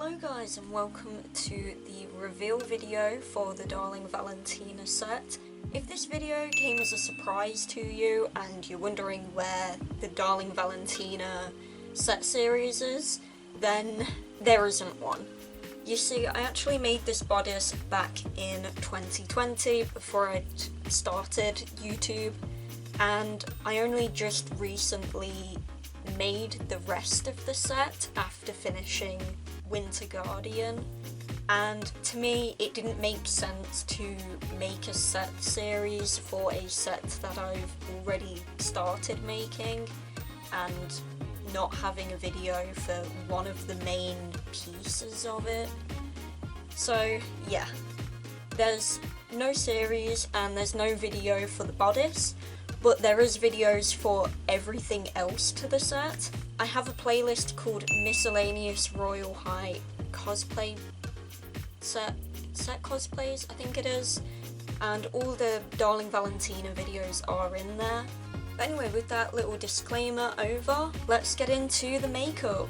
Hello guys and welcome to the reveal video for the Darling Valentina set. If this video came as a surprise to you and you're wondering where the Darling Valentina set series is, then there isn't one. You see, I actually made this bodice back in 2020 before I started YouTube, and I only just recently made the rest of the set after finishing Winter Guardian, and to me it didn't make sense to make a set series for a set that I've already started making and not having a video for one of the main pieces of it. So yeah, there's no series and there's no video for the bodice, but there is videos for everything else to the set. I have a playlist called Miscellaneous Royal High Cosplay set cosplays, I think it is, and all the Darling Valentina videos are in there. But anyway, with that little disclaimer over, let's get into the makeup.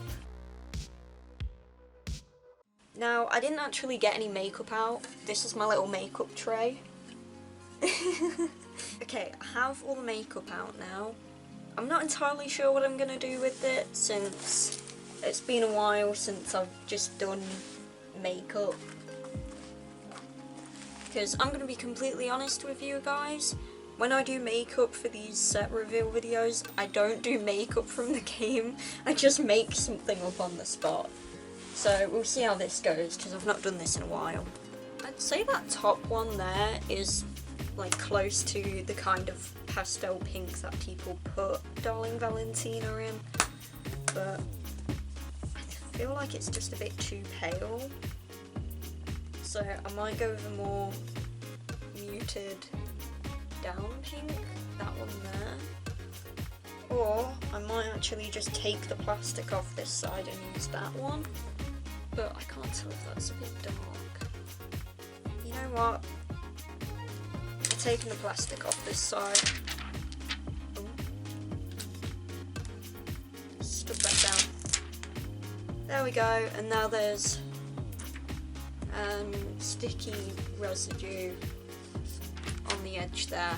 Now, I didn't actually get any makeup out. This is my little makeup tray. Okay, I have all the makeup out now. I'm not entirely sure what I'm going to do with it since it's been a while since I've just done makeup. Because I'm going to be completely honest with you guys, when I do makeup for these set reveal videos, I don't do makeup from the game, I just make something up on the spot. So we'll see how this goes because I've not done this in a while. I'd say that top one there is like close to the kind of pastel pink that people put Darling Valentina in, but I feel like it's just a bit too pale, so I might go with a more muted down pink, that one there, or I might actually just take the plastic off this side and use that one, but I can't tell if that's a bit dark. You know what? Taking the plastic off this side. Ooh. Stuck that down. There we go, and now there's sticky residue on the edge there,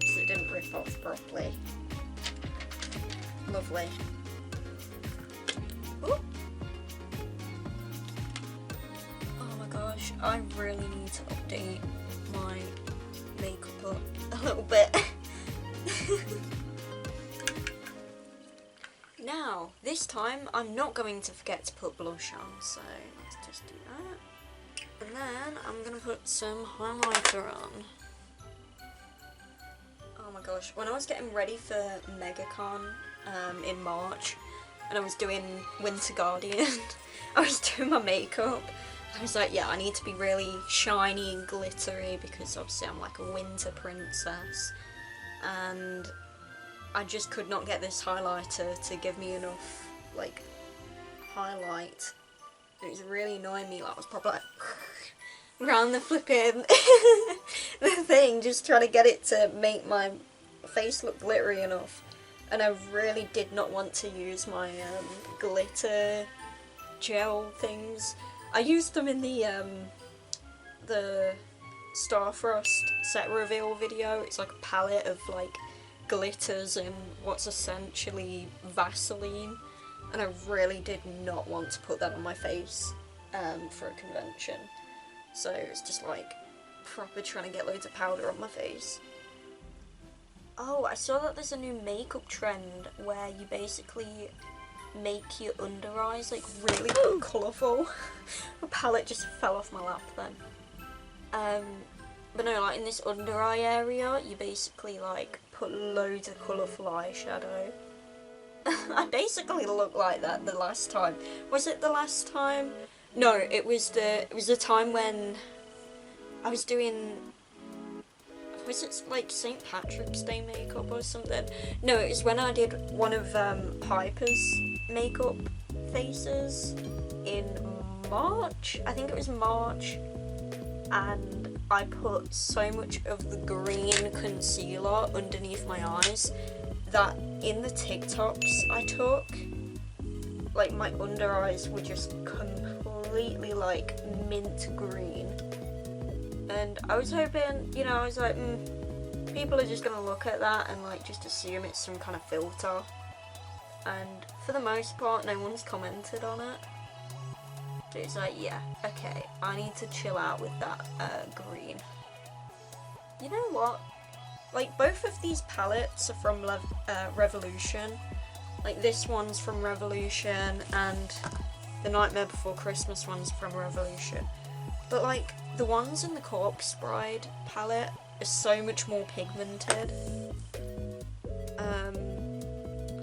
so it didn't rip off properly. Lovely. Ooh. Oh my gosh, I really need to update my makeup up a little bit. Now, this time I'm not going to forget to put blush on, so let's just do that. And then I'm going to put some highlighter on. Oh my gosh, when I was getting ready for MegaCon in March, and I was doing Winter Guardian, I was doing my makeup. I was like, yeah, I need to be really shiny and glittery because obviously I'm like a winter princess, and I just could not get this highlighter to give me enough like highlight. It was really annoying me. Like, I was probably like around the flipping the thing, just trying to get it to make my face look glittery enough, and I really did not want to use my glitter gel things. I used them in the Starfrost set reveal video. It's like a palette of like glitters and what's essentially Vaseline, and I really did not want to put that on my face for a convention. So it's just like proper trying to get loads of powder on my face. Oh, I saw that there's a new makeup trend where you basically make your under eyes like really colourful. The palette just fell off my lap then. But no, like in this under eye area, you basically like put loads of colourful eyeshadow. I basically looked like that the last time. Was it the last time? No, it was the time when I was doing, was it like St. Patrick's Day makeup or something? No, it was when I did one of Piper's makeup faces in March. I think it was March, and I put so much of the green concealer underneath my eyes that in the TikToks I took, like my under eyes were just completely like mint green. And I was hoping, you know, I was like, people are just gonna look at that and like just assume it's some kind of filter. And for the most part, no one's commented on it. So it's like, yeah, okay, I need to chill out with that green. You know what? Like, both of these palettes are from Revolution. Like, this one's from Revolution, and the Nightmare Before Christmas one's from Revolution. But, like, the ones in the Corpse Bride palette are so much more pigmented.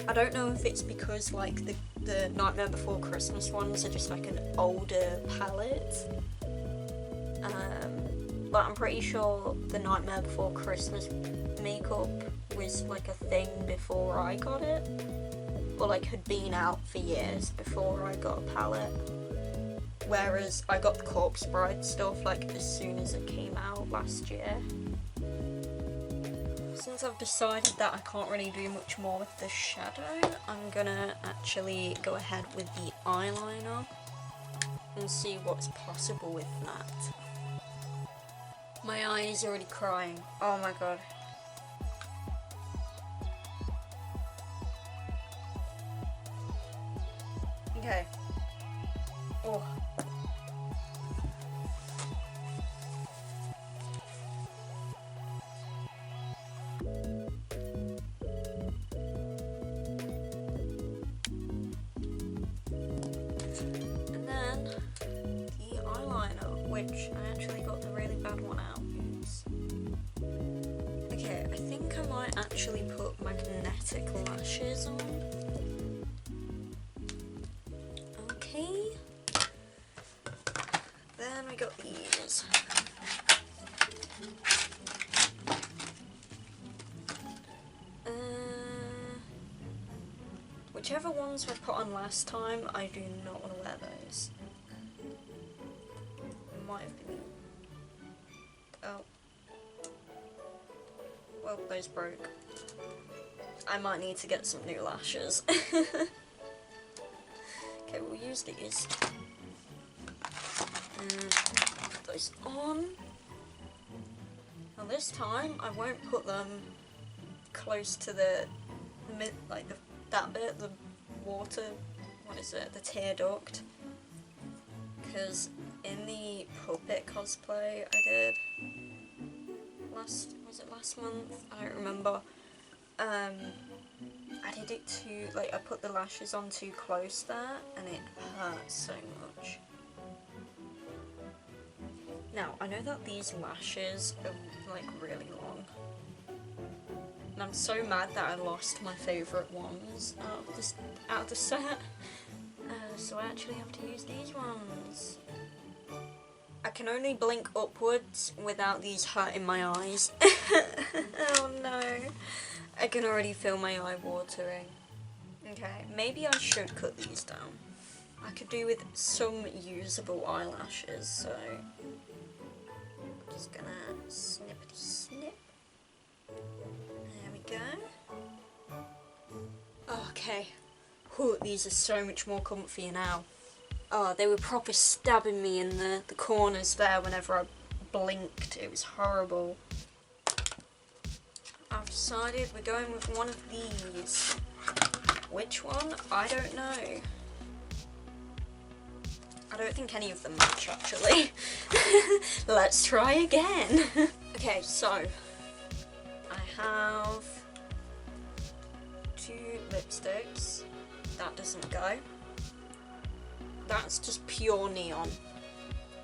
I don't know if it's because, like, the Nightmare Before Christmas ones are just, like, an older palette. But I'm pretty sure the Nightmare Before Christmas makeup was, like, a thing before I got it. Or, like, had been out for years before I got a palette. Whereas I got the Corpse Bride stuff, like, as soon as it came out last year. Since I've decided that I can't really do much more with the shadow, I'm gonna actually go ahead with the eyeliner and see what's possible with that. My eye is already crying. Oh my god. Okay. Oh. And then the eyeliner, which I actually got the really bad one out. Okay, I think I might actually put magnetic lashes on. Okay. Then we got these. Whichever ones I put on last time, I do not want to wear those. Might have been... Oh. Well, those broke. I might need to get some new lashes. Okay, we'll use these. And put those on. Now this time, I won't put them close to the mid, like that bit, the water, what is it, the tear duct. Because in the puppet cosplay I did was it last month? I don't remember. I did it too, like I put the lashes on too close there and it hurt so much. Now, I know that these lashes are like really long. And I'm so mad that I lost my favourite ones out of the set. So I actually have to use these ones. I can only blink upwards without these hurting my eyes. Oh no. I can already feel my eye watering. Okay, maybe I should cut these down. I could do with some usable eyelashes, so... I'm just gonna snippety snip. There we go. Okay. Whew, these are so much more comfy now. Oh, they were proper stabbing me in the corners there whenever I blinked. It was horrible. I've decided we're going with one of these. Which one? I don't know. I don't think any of them match, actually. Let's try again. Okay, so I have 2 lipsticks. That doesn't go. That's just pure neon.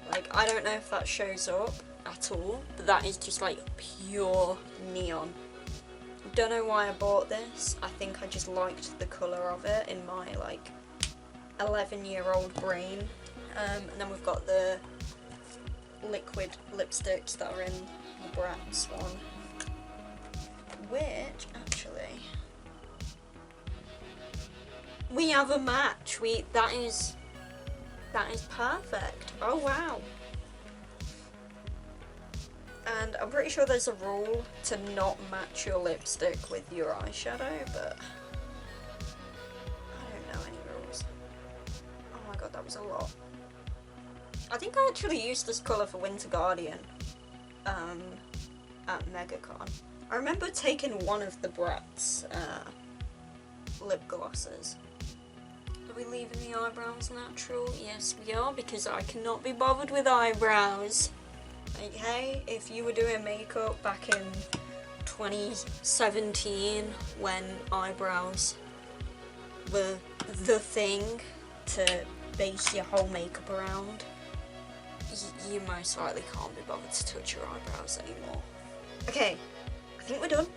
Like, I don't know if that shows up at all, but that is just like pure neon. Don't know why I bought this. I think I just liked the colour of it in my like 11-year-old brain. And then we've got the liquid lipsticks that are in the Bratz one, which actually we have a match. That is perfect. Oh wow. And I'm pretty sure there's a rule to not match your lipstick with your eyeshadow, but I don't know any rules. eyebrows a lot. I think I actually used this colour for Winter Guardian at MegaCon. I remember taking one of the Bratz lip glosses. Are we leaving the eyebrows natural? Yes, we are, because I cannot be bothered with eyebrows. Okay, if you were doing makeup back in 2017 when eyebrows were the thing to base your whole makeup around, you most likely can't be bothered to touch your eyebrows anymore. Okay, I think we're done.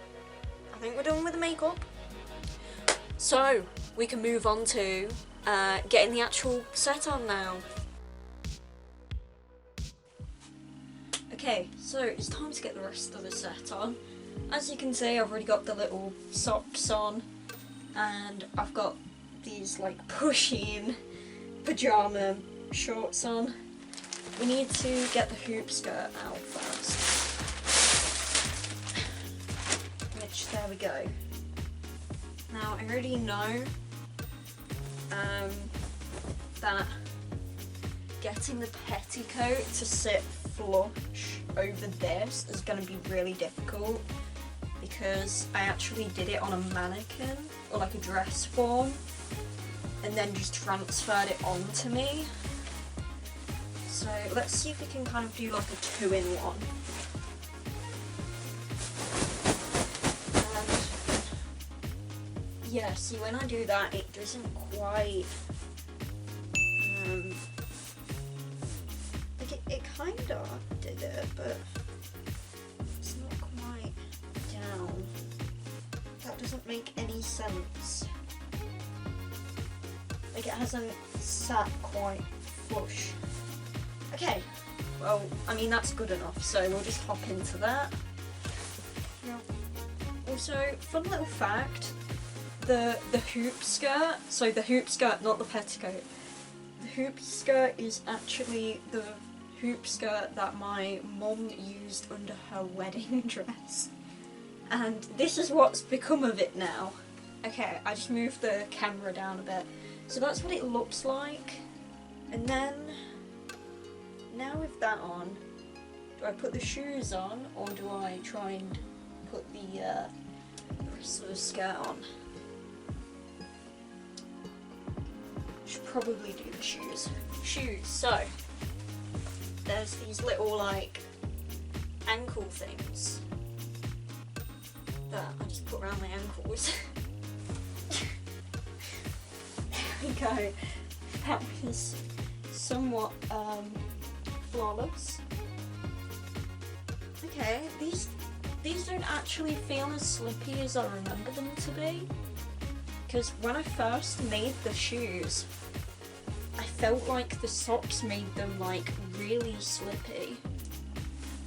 I think we're done with the makeup. So, we can move on to getting the actual set on now. Okay, so it's time to get the rest of the set on. As you can see, I've already got the little socks on, and I've got these like pushing pyjama shorts on. We need to get the hoop skirt out first. Which, there we go. Now, I already know that getting the petticoat to sit flush over this is going to be really difficult, because I actually did it on a mannequin, or like a dress form, and then just transferred it onto me. So let's see if we can kind of do like a 2-in-1. And yeah, see, when I do that, it doesn't quite like it kinda did it, but it's not quite down. That doesn't make any sense. Like, it hasn't sat quite flush. Okay, well, I mean, that's good enough, so we'll just hop into that. Yeah. Also, fun little fact, the hoop skirt, so the hoop skirt, not the petticoat, the hoop skirt is actually the hoop skirt that my mum used under her wedding dress. And this is what's become of it now. Okay, I just moved the camera down a bit. So that's what it looks like. And then, now with that on, do I put the shoes on, or do I try and put the rest of the skirt on? Should probably do the shoes. Shoes, so, there's these little, like, ankle things that I just put around my ankles. There we go. That was somewhat flawless. Okay, these don't actually feel as slippy as I remember them to be, because when I first made the shoes, I felt like the socks made them like really slippy,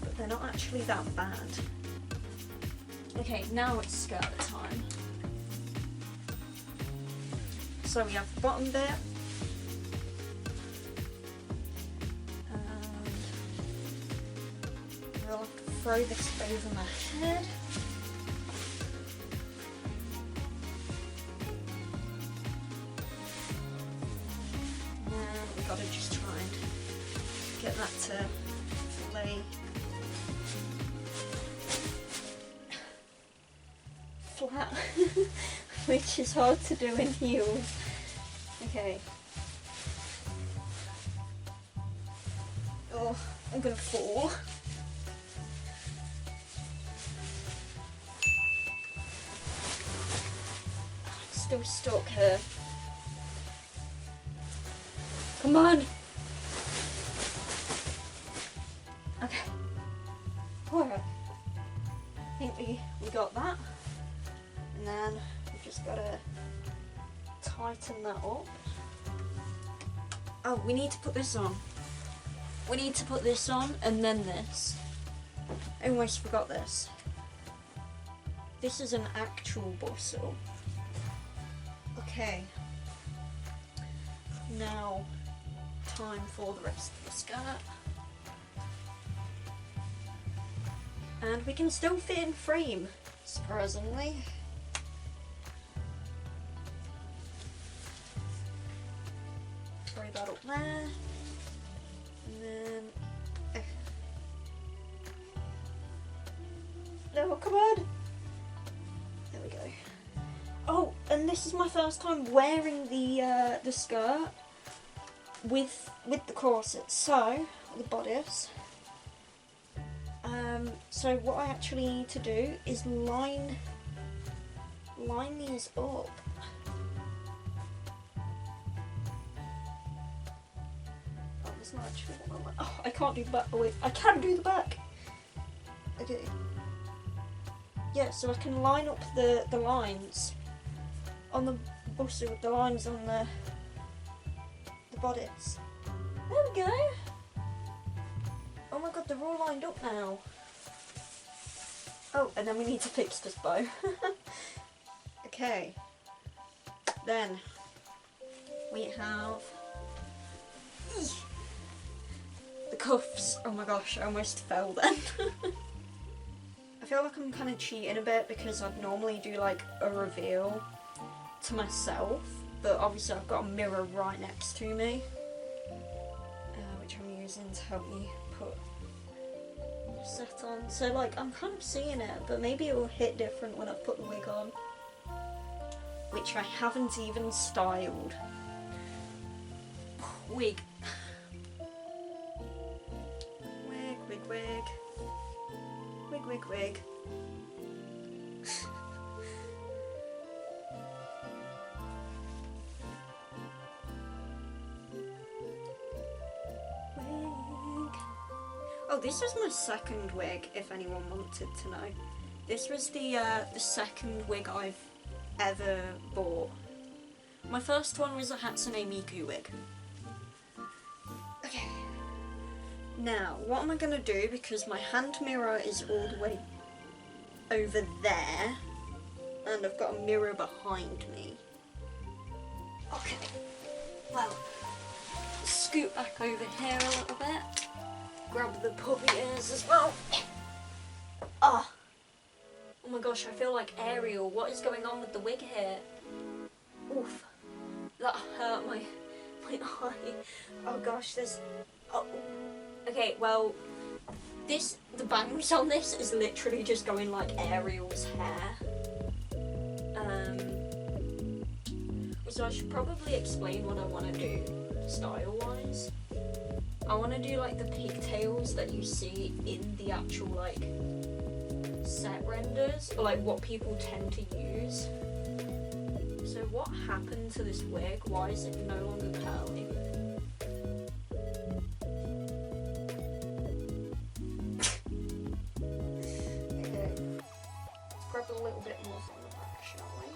but they're not actually that bad. Okay, now it's skirt time. So we have the bottom bit, and we'll have to throw this over my head. And we've got to just try and get that to lay flat, which is hard to do in heels. Okay. Oh, I'm gonna fall. It's still stuck here. Come on! Okay. Alright. I think we got that. And then we've just gotta tighten that up. Oh, we need to put this on. We need to put this on and then this. I almost forgot this. This is an actual bustle. Okay. Now, time for the rest of the skirt. And we can still fit in frame, surprisingly. Throw that up there. And then... No, come on! There we go. Oh, and this is my first time wearing the skirt with the corset, so the bodice. So what I actually need to do is line these up. Oh, that's not actually what I want. Oh, I can't do the back. Oh wait, I can do the back. Okay. Yeah, so I can line up the lines on the buster with the lines on the bodice. There we go. Oh my god, they're all lined up now. Oh, and then we need to fix this bow. Okay. Then we have the cuffs. Oh my gosh, I almost fell then. I feel like I'm kind of cheating a bit because I'd normally do like a reveal to myself, but obviously I've got a mirror right next to me, which I'm using to help me put the set on. So like I'm kind of seeing it, but maybe it will hit different when I put the wig on, which I haven't even styled. Wig. Wig, wig, wig. Wig, wig, wig. Oh, this was my second wig, if anyone wanted to know. This was the second wig I've ever bought. My first one was a Hatsune Miku wig. Okay. Now, what am I going to do, because my hand mirror is all the way over there, and I've got a mirror behind me. Okay. Well, scoot back over here a little bit. Grab the puppy ears as well. Ah! Oh my gosh, I feel like Ariel. What is going on with the wig here? Oof. That hurt my eye. Oh gosh, there's... Oh. Okay, well, the bangs on this is literally just going like Ariel's hair. So I should probably explain what I want to do style-wise. I want to do like the pigtails that you see in the actual like set renders, or like what people tend to use. So what happened to this wig? Why is it no longer curly? Okay, let's grab a little bit more from the back, shall we?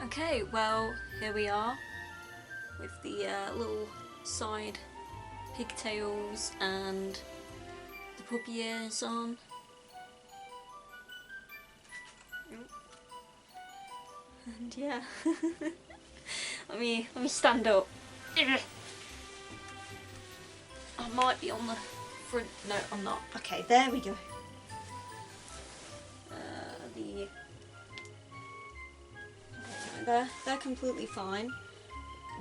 Okay, well, here we are with the little side pigtails and the puppy ears on. And yeah, let me stand up. I might be on the front. No, I'm not. Okay, there we go. They're completely fine.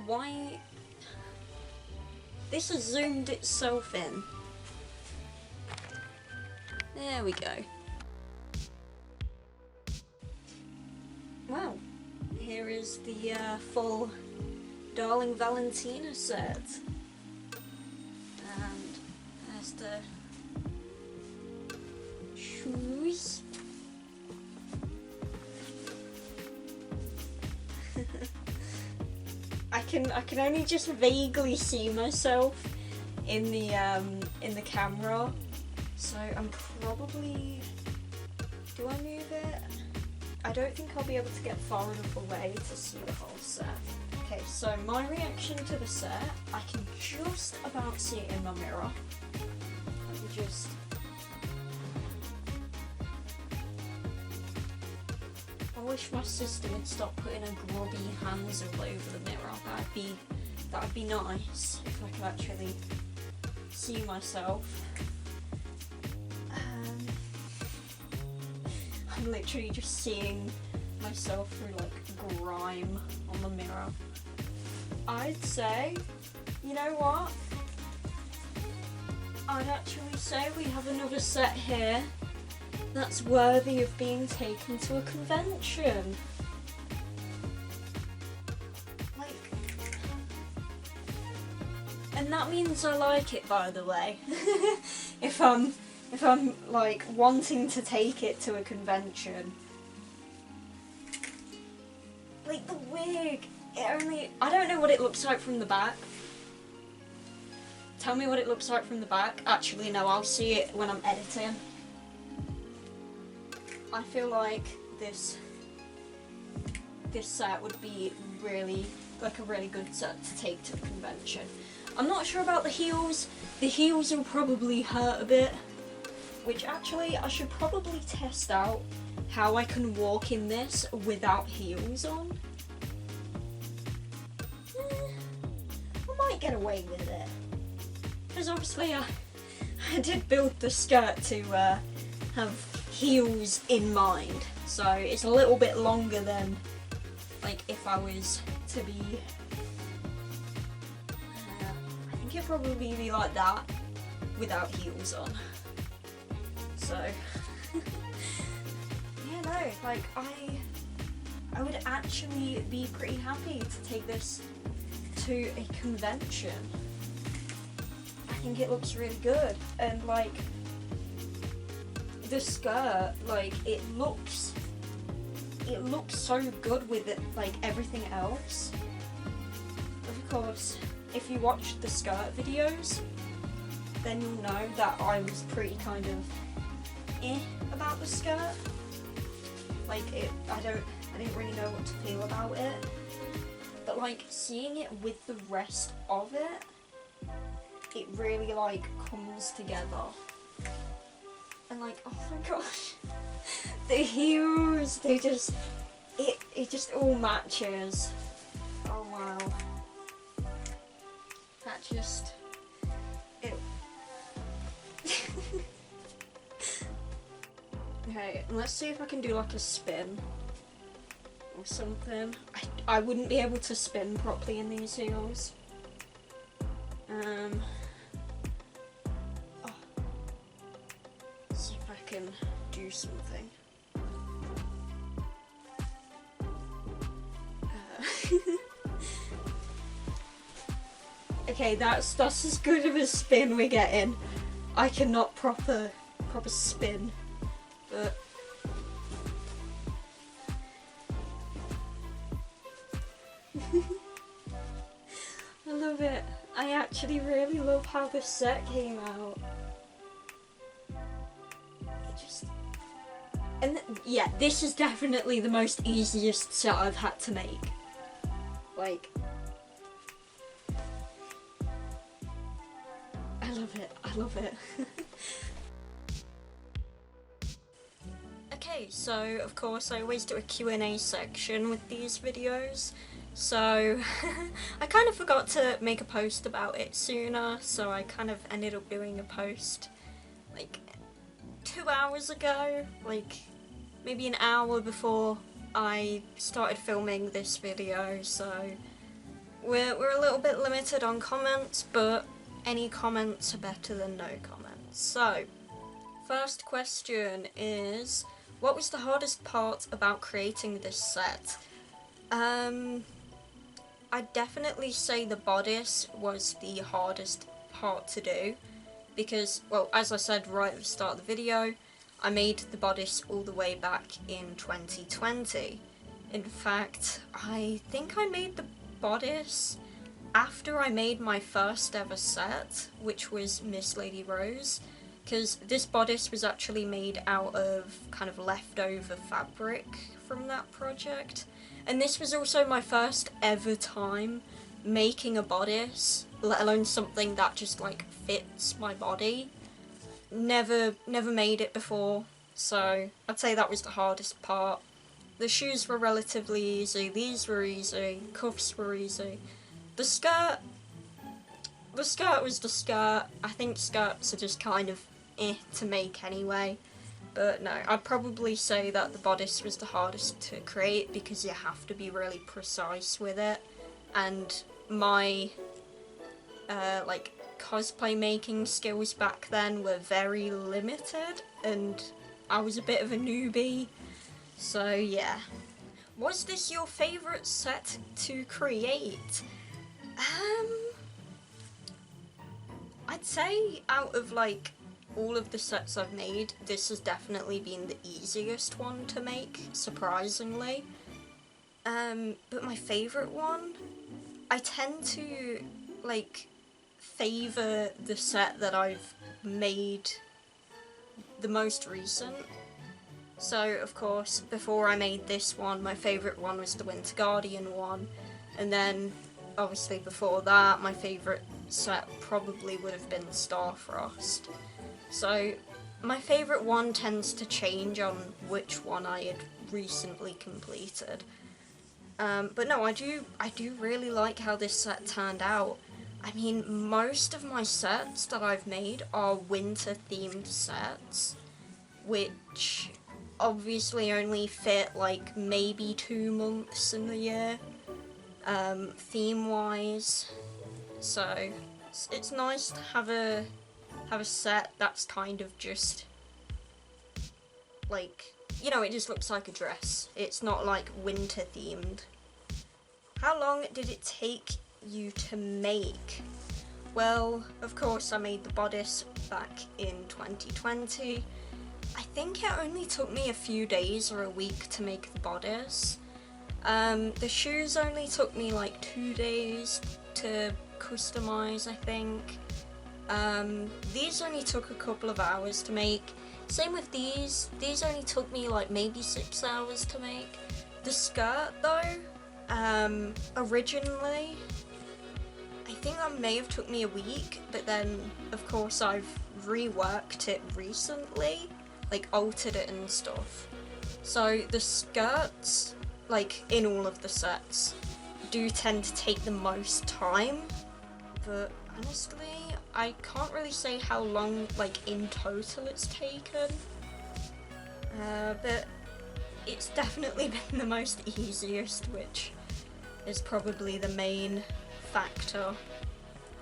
Why? This has zoomed itself in. There we go. Wow. Here is the full Darling Valentina set. And there's the shoes. I can only just vaguely see myself in the camera, so I'm probably. Do I move it? I don't think I'll be able to get far enough away to see the whole set. Okay, so my reaction to the set, I can just about see it in my mirror. Let me just. I wish my sister would stop putting her grubby hands all over the mirror. That'd be nice if I could actually see myself. I'm literally just seeing myself through like grime on the mirror. I'd say, you know what? I'd actually say we have another set here that's worthy of being taken to a convention. Like, and that means I like it, by the way. If I'm like wanting to take it to a convention. Like the wig, I don't know what it looks like from the back. Tell me what it looks like from the back. Actually no, I'll see it when I'm editing. I feel like this set would be really, like a really good set to take to a convention. I'm not sure about the heels. The heels will probably hurt a bit, which actually I should probably test out how I can walk in this without heels on. I might get away with it. Because obviously I did build the skirt to have heels in mind, so it's a little bit longer than like if I was to be I think it'd probably be like that without heels on. So yeah, no, like I would actually be pretty happy to take this to a convention. I think it looks really good, and like the skirt, like it looks so good with it, like everything else. Of course, if you watch the skirt videos, then you'll know that I was pretty kind of about the skirt. Like I didn't really know what to feel about it. But like seeing it with the rest of it, it really like comes together. And like, oh my gosh, the heels, they just, it just all matches. Oh wow. That just, it. Okay, let's see if I can do like a spin or something. I wouldn't be able to spin properly in these heels. See if I can do something. Okay, that's as good of a spin we're getting. I cannot proper spin, but I love it. I actually really love how this set came out. And yeah, this is definitely the most easiest set I've had to make. Like, I love it, I love it. Okay, so of course I always do a Q&A section with these videos, so I kind of forgot to make a post about it sooner, so I kind of ended up doing a post like 2 hours ago, like maybe an hour before I started filming this video, so we're a little bit limited on comments, but any comments are better than no comments. So, first question is, what was the hardest part about creating this set? I'd definitely say the bodice was the hardest part to do, because, well, as I said right at the start of the video, I made the bodice all the way back in 2020. In fact, I think I made the bodice after I made my first ever set, which was Miss Lady Rose, because this bodice was actually made out of kind of leftover fabric from that project. And this was also my first ever time making a bodice, let alone something that just like fits my body. Never made it before, so I'd say that was the hardest part. The shoes were relatively easy, these were easy, cuffs were easy. The skirt was the skirt. I think skirts are just kind of to make anyway. But no, I'd probably say that the bodice was the hardest to create because you have to be really precise with it. And my like cosplay making skills back then were very limited and I was a bit of a newbie. So yeah. Was this your favourite set to create? I'd say out of like all of the sets I've made, this has definitely been the easiest one to make, surprisingly. But my favourite one, I tend to like favour the set that I've made the most recent. So of course, before I made this one, my favourite one was the Winter Guardian one, and then obviously before that, my favourite set probably would have been Starfrost. So my favourite one tends to change on which one I had recently completed. But no, I do really like how this set turned out. I mean, most of my sets that I've made are winter-themed sets, which obviously only fit like maybe 2 months in the year, theme-wise. So it's nice to have a set that's kind of just like, you know, it just looks like a dress. It's not like winter themed. How long did it take you to make? Well, of course I made the bodice back in 2020. I think it only took me a few days or a week to make the bodice. The shoes only took me like 2 days to customize, I think. These only took a couple of hours to make. Same with these only took me like maybe 6 hours to make. The skirt though, originally, I think that may have took me a week, but then of course I've reworked it recently, like altered it and stuff. So the skirts, like in all of the sets, do tend to take the most time, but honestly, I can't really say how long, like, in total it's taken, but it's definitely been the most easiest, which is probably the main factor,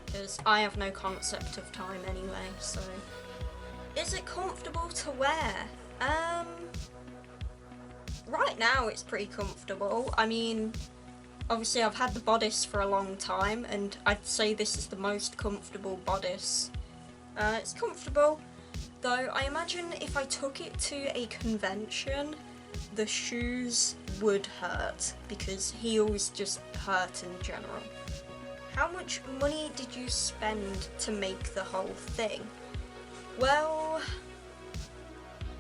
because I have no concept of time anyway, so. Is it comfortable to wear? Right now it's pretty comfortable. I mean, obviously I've had the bodice for a long time, and I'd say this is the most comfortable bodice. It's comfortable, though I imagine if I took it to a convention, the shoes would hurt, because heels just hurt in general. How much money did you spend to make the whole thing? Well,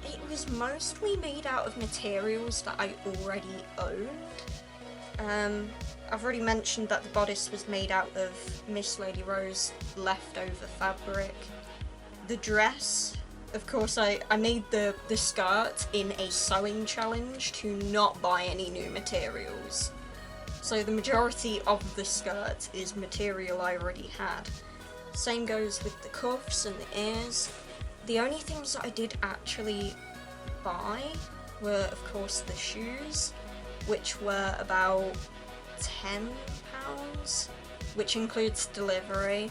it was mostly made out of materials that I already owned. I've already mentioned that the bodice was made out of Miss Lady Rose leftover fabric. The dress, of course, I made the skirt in a sewing challenge to not buy any new materials. So the majority of the skirt is material I already had. Same goes with the cuffs and the ears. The only things that I did actually buy were, of course, the shoes, which were about £10, which includes delivery,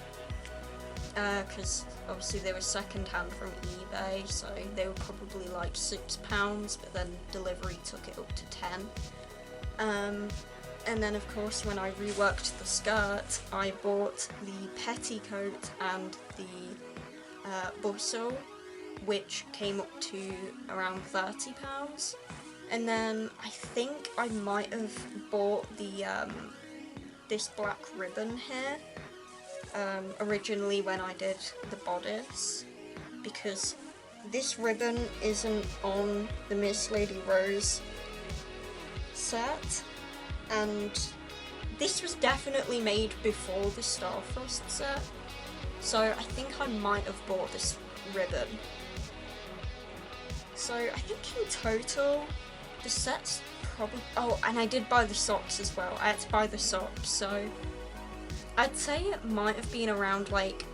because obviously they were second-hand from eBay, so they were probably like £6, but then delivery took it up to 10. And then of course when I reworked the skirt, I bought the petticoat and the bustle, which came up to around £30. And then I think I might have bought the this black ribbon here originally when I did the bodice, because this ribbon isn't on the Miss Lady Rose set, and this was definitely made before the Starfrost set, so I think I might have bought this ribbon. So I think in total the set's probably, oh, and I did buy the socks as well. I had to buy the socks, so I'd say it might have been around like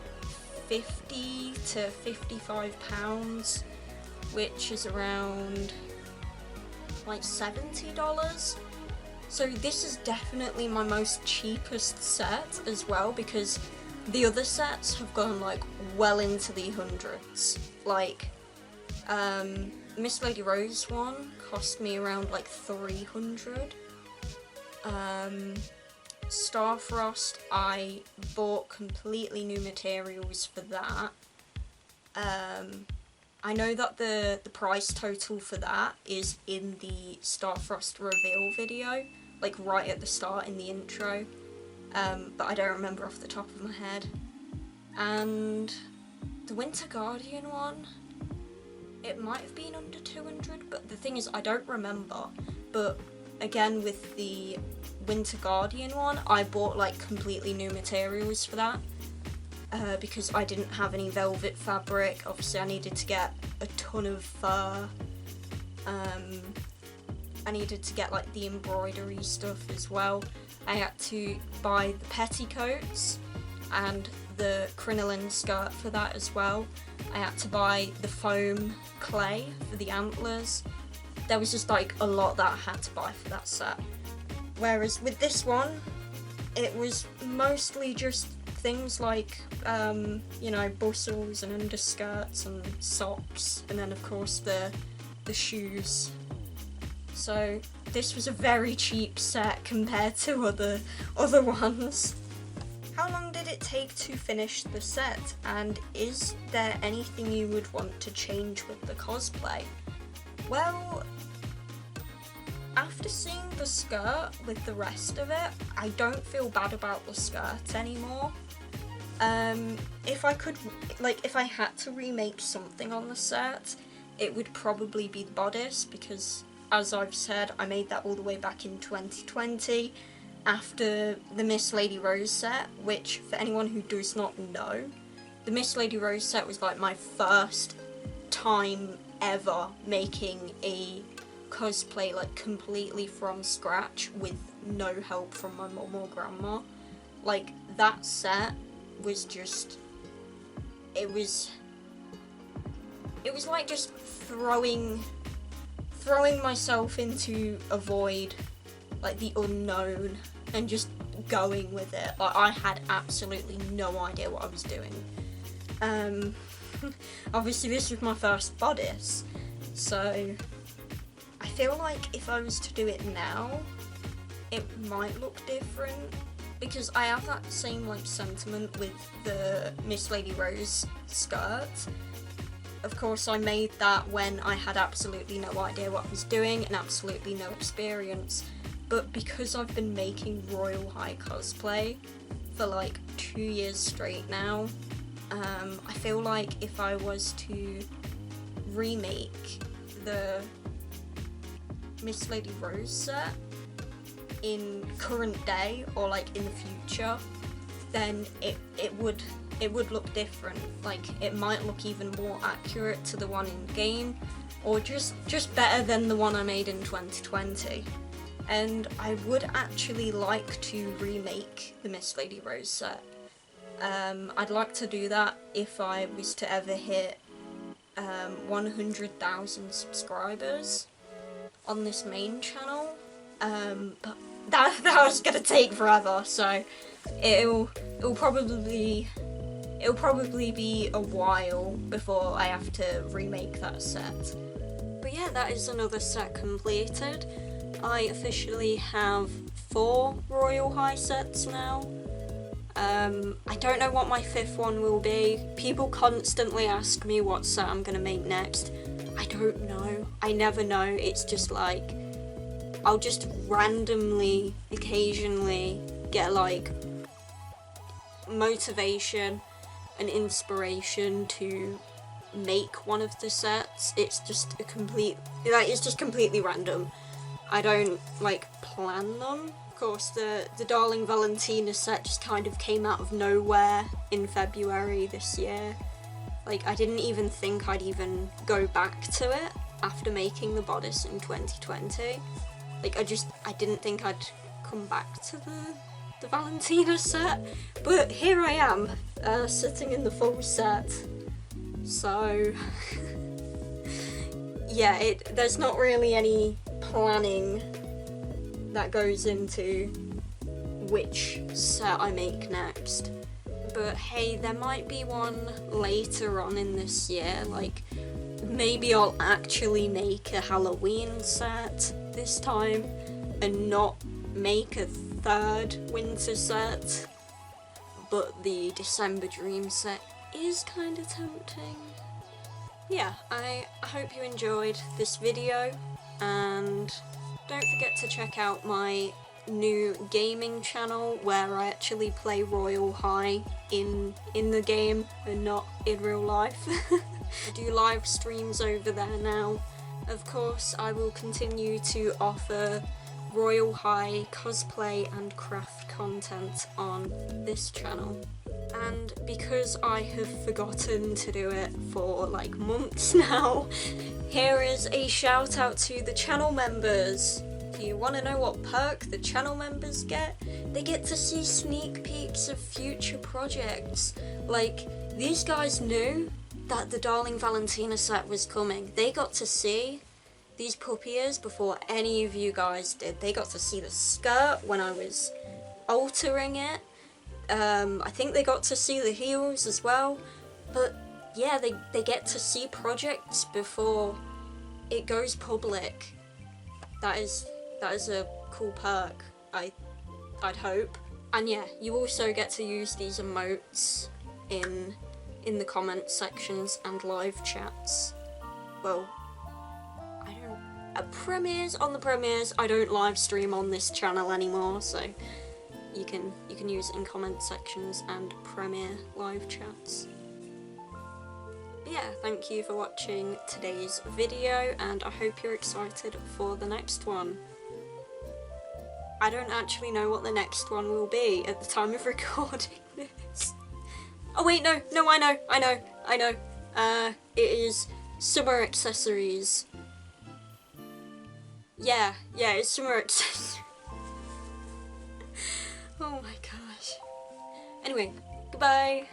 £50 to £55, which is around like $70. So this is definitely my most cheapest set as well, because the other sets have gone like well into the hundreds. Like Miss Lady Rose one cost me around like 300. Starfrost, I bought completely new materials for that. I know that the price total for that is in the Starfrost reveal video, like right at the start in the intro, but I don't remember off the top of my head. And the Winter Guardian one, it might have been under 200, but the thing is I don't remember. But again, with the Winter Guardian one, I bought like completely new materials for that, because I didn't have any velvet fabric. Obviously I needed to get a ton of fur, I needed to get like the embroidery stuff as well. I had to buy the petticoats and the crinoline skirt for that as well. I had to buy the foam clay for the antlers. There was just like a lot that I had to buy for that set. Whereas with this one, it was mostly just things like, you know, bustles and underskirts and socks, and then of course the shoes. So this was a very cheap set compared to other ones. How long did it take to finish the set, and is there anything you would want to change with the cosplay? Well, after seeing the skirt with the rest of it, I don't feel bad about the skirt anymore. If I could, like, if I had to remake something on the set, it would probably be the bodice, because as I've said, I made that all the way back in 2020 after the Miss Lady Rose set, which, for anyone who does not know, the Miss Lady Rose set was like my first time ever making a cosplay like completely from scratch with no help from my mum or grandma. Like, that set was just, it was like just throwing myself into a void, like the unknown, and just going with it. Like, I had absolutely no idea what I was doing. Obviously this was my first bodice, so I feel like if I was to do it now, it might look different, because I have that same like sentiment with the Miss Lady Rose skirt. Of course, I made that when I had absolutely no idea what I was doing and absolutely no experience, but because I've been making Royal High cosplay for like 2 years straight now, I feel like if I was to remake the Miss Lady Rose set in current day or like in the future, then it would look different. Like it might look even more accurate to the one in game, or just better than the one I made in 2020. And I would actually like to remake the Miss Lady Rose set. I'd like to do that if I was to ever hit 100,000 subscribers on this main channel, but that was gonna take forever, so it'll probably be a while before I have to remake that set. But yeah, that is another set completed. I officially have 4 Royal High sets now. I don't know what my 5th one will be. People constantly ask me what set I'm gonna make next. I don't know. I never know. It's just like, I'll just randomly, occasionally get like motivation and inspiration to make one of the sets. It's just completely random. I don't like plan them. Of course, the Darling Valentina set just kind of came out of nowhere in February this year. Like, I didn't even think I'd even go back to it after making the bodice in 2020. Like, I didn't think I'd come back to the Valentina set, but here I am, sitting in the full set. So, yeah, there's not really any planning that goes into which set I make next. But hey, there might be one later on in this year, like maybe I'll actually make a Halloween set this time and not make a 3rd winter set, but the December Dream set is kind of tempting. Yeah, I hope you enjoyed this video, and don't forget to check out my new gaming channel where I actually play Royale High in the game and not in real life. I do live streams over there now. Of course, I will continue to offer Royale High cosplay and craft content on this channel. And because I have forgotten to do it for like months now, here is a shout out to the channel members. Do you want to know what perk the channel members get? They get to see sneak peeks of future projects. Like, these guys knew that the Darling Valentina set was coming. They got to see these puppy ears before any of you guys did. They got to see the skirt when I was altering it. I think they got to see the heels as well. But yeah, they get to see projects before it goes public. That is a cool perk, I'd hope. And yeah, you also get to use these emotes in the comment sections and live chats. Well, on the premieres, I don't live stream on this channel anymore, so you can use it in comment sections and premiere live chats. But yeah, thank you for watching today's video, and I hope you're excited for the next one. I don't actually know what the next one will be at the time of recording this. Oh wait, no, I know. It is summer accessories. Yeah, it's summer accessories. Oh my gosh. Anyway, goodbye.